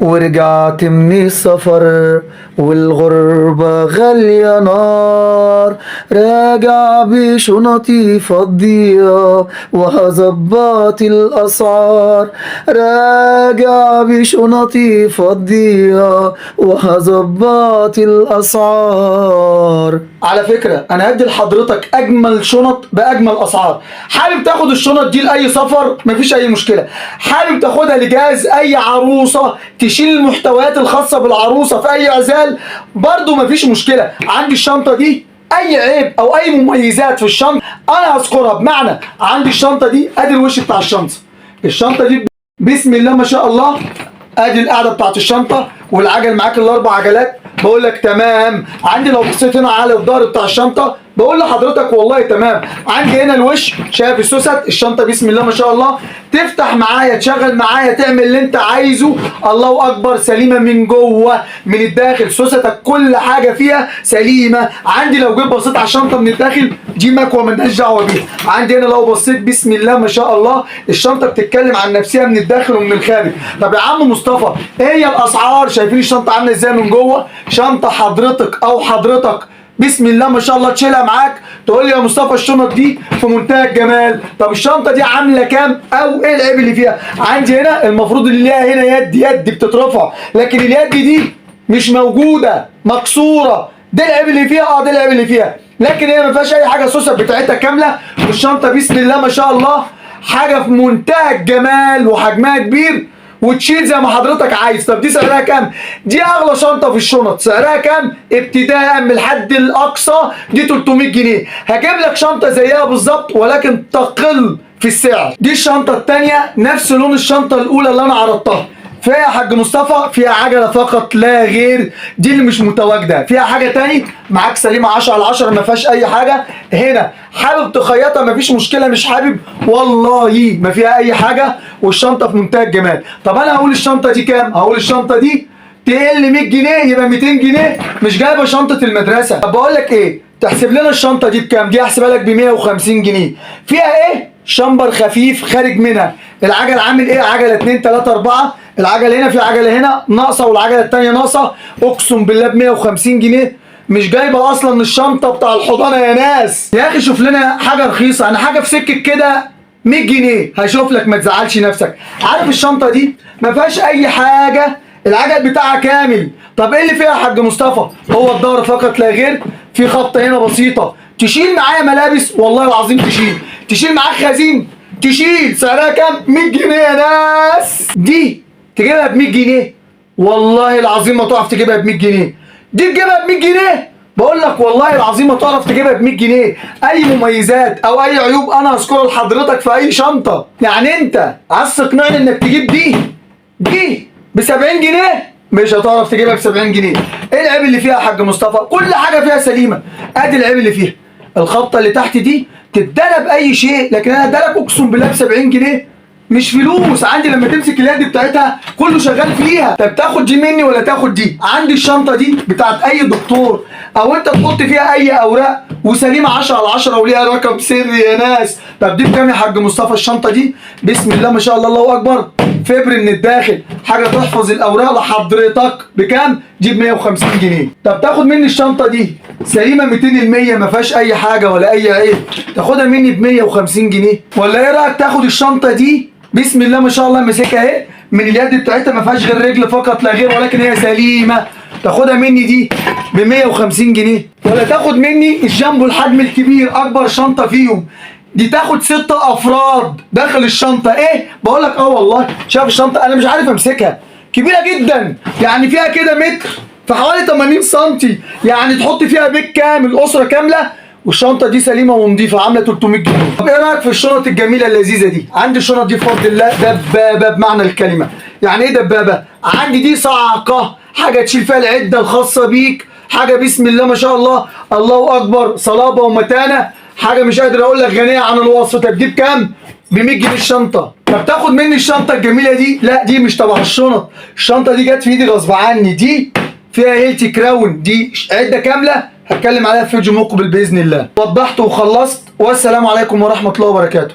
ورجعت من السفر والغربة غالية نار، راجع بشنطي فضية وهظبط الأسعار، راجع بشنطي فضية وهظبط الأسعار. على فكرة أنا هدي لحضرتك أجمل شنط بأجمل أسعار. حابب تاخد الشنط دي لأي سفر مفيش أي مشكلة، حابب تاخدها لجهاز أي عروسة تشيل المحتويات الخاصة بالعروسة في أي عزال برضو مفيش مشكلة. عندي الشنطة دي أي عيب أو أي مميزات في الشنطة أنا هذكرها. بمعنى عندي الشنطة دي أدي الوش بتاع الشنطة، الشنطة دي بسم الله ما شاء الله، أدي القاعدة بتاعت الشنطة والعجل معاك الأربع عجلات. بقول لك تمام. عندي لو بصيت هنا على الظهر بتاع الشنطة بقول لحضرتك والله تمام. عندي هنا الوش شايف السوست، الشنطة بسم الله ما شاء الله، تفتح معايا تشغل معايا تعمل اللي انت عايزه. الله اكبر، سليمة من جوه من الداخل، سوستك كل حاجة فيها سليمة. عندي لو جيت بصيت على الشنطة من الداخل دي مكوى مالناش دعوة بيها. عندي هنا لو بصيت بسم الله ما شاء الله الشنطة بتتكلم عن نفسها من الداخل ومن الخارج. طب يا عم مصطفى ايه هي الاسعار؟ شايفين الشنطة عاملة ازاي من جوه؟ شنطة حضرتك او حضرتك بسم الله ما شاء الله تشيلها معاك تقول لي يا مصطفى الشنط دي في منتهى الجمال. طب الشنطه دي عامله كام او ايه العيب اللي فيها؟ عندي هنا المفروض اللي ليها هنا يد بتترفع، لكن اليد دي مش موجوده مكسوره. ده العيب اللي فيها، ده العيب اللي فيها، لكن هي ما فيهاش اي حاجه. السوسه بتاعتها كامله والشنطه بسم الله ما شاء الله حاجه في منتهى الجمال وحجمها كبير وتشيل زي ما حضرتك عايز. طب دي سعرها كام؟ دي اغلى شنطه في الشنط. سعرها كام؟ ابتداء من الحد الاقصى دي 300 جنيه. هجيب لك شنطه زيها بالظبط ولكن تقل في السعر. دي الشنطه الثانيه نفس لون الشنطه الاولى اللي انا عرضتها. فيها يا حاج مصطفى فيها عجله فقط لا غير، دي اللي مش متواجده. فيها حاجه تاني معاك سليمه 10/10 ما فيهاش اي حاجه. هنا حابب تخيطها مفيش مشكله، مش حابب والله ما فيها اي حاجه، والشنطه في منتهى الجمال. طب انا هقول الشنطه دي كام؟ هقول الشنطه دي تقل 100 جنيه يبقى 200 جنيه، مش جايبه شنطه المدرسه. طب بقول لك ايه، تحسب لنا الشنطه دي بكام؟ دي هحسبها لك ب 150 جنيه. فيها ايه؟ شمبر خفيف خارج منها. العجل عامل ايه؟ عجله 2 3 4. العجله هنا في عجله هنا ناقصه والعجله الثانيه ناقصه. اقسم بالله ب 150 جنيه مش جايبه اصلا الشنطه بتاع الحضانه يا ناس. يا اخي شوف لنا حاجه رخيصه، انا حاجه في سكه كده 100 جنيه هشوف لك ما تزعلش نفسك. عارف الشنطه دي ما فيهاش اي حاجه، العجل بتاعها كامل. طب ايه اللي فيها يا حاج مصطفى؟ هو الظهر فقط لا غير، في خبطه هنا بسيطه. تشيل معايا ملابس والله العظيم، تشيل معاك خزين، تشيل. سعرها كام؟ 100 جنيه يا ناس. دي تجيبها ب 100 جنيه والله العظيم ما تعرف تجيبها ب 100 جنيه. دي تجيبها ب 100 جنيه بقول لك والله العظيم ما تعرف تجيبها ب 100 جنيه. اي مميزات او اي عيوب انا هذكرها لحضرتك في اي شنطه. يعني انت عايز تقنعني انك تجيب دي ب 70 جنيه مش هتعرف تجيبها ب 70 جنيه. ايه العيب اللي فيها يا حاج مصطفى؟ كل حاجه فيها سليمه. ادي العيب اللي فيها، الخبطه اللي تحت دي تتدلى باي شيء، لكن انا ادالك اقسم بالله ب 70 جنيه مش فلوس. عندي لما تمسك اليد بتاعتها كله شغال فيها. طب تاخد دي مني ولا تاخد دي؟ عندي الشنطه دي بتاعت اي دكتور او انت تحط فيها اي اوراق وسليمه 10/10 وليها رقم سري يا ناس. طب دي بكام يا حاج مصطفى؟ الشنطه دي بسم الله ما شاء الله الله اكبر، فبر من الداخل، حاجه تحفظ الاوراق لحضرتك. بكام؟ دي ب 150 جنيه. طب تاخد مني الشنطه دي سليمه 200% ما فيهاش اي حاجه ولا اي عيب، تاخدها مني ب 150 جنيه. ولا ايه رايك تاخد الشنطه دي بسم الله ما شاء الله ماسكها اهي من اليد بتاعتها ما فيهاش غير رجل فقط لا غير ولكن هي سليمه، تاخدها مني دي ب 150 جنيه. ولا تاخد مني الجامبو الحجم الكبير اكبر شنطه فيهم، دي تاخد 6 افراد داخل الشنطه. ايه بقول لك والله شايف الشنطه انا مش عارف امسكها، كبيره جدا يعني فيها كده متر في حوالي 80 سم، يعني تحط فيها بيت كامل اسره كامله. والشنطه دي سليمه ونضيفه عامله 300 جنيه. طب ايه رايك في الشنط الجميله اللذيذه دي؟ عندي الشنط دي بفضل الله دبابه بمعنى الكلمه. يعني ايه دبابه؟ عندي دي صاعقه، حاجه تشيل فيها العده الخاصه بيك، حاجه بسم الله ما شاء الله الله اكبر صلابه ومتانه، حاجه مش قادر اقول لك غنيه عن الوصف. طب دي بكام؟ ب 100 جنيه الشنطه. طب تاخد مني الشنطه الجميله دي؟ لا دي مش تبع الشنط، الشنطه دي جت في ايدي غصب عني. دي فيها هيلتي كراون، دي عده كامله هتكلم عليها في فيديو مقبل باذن الله. وضحت وخلصت، والسلام عليكم ورحمه الله وبركاته.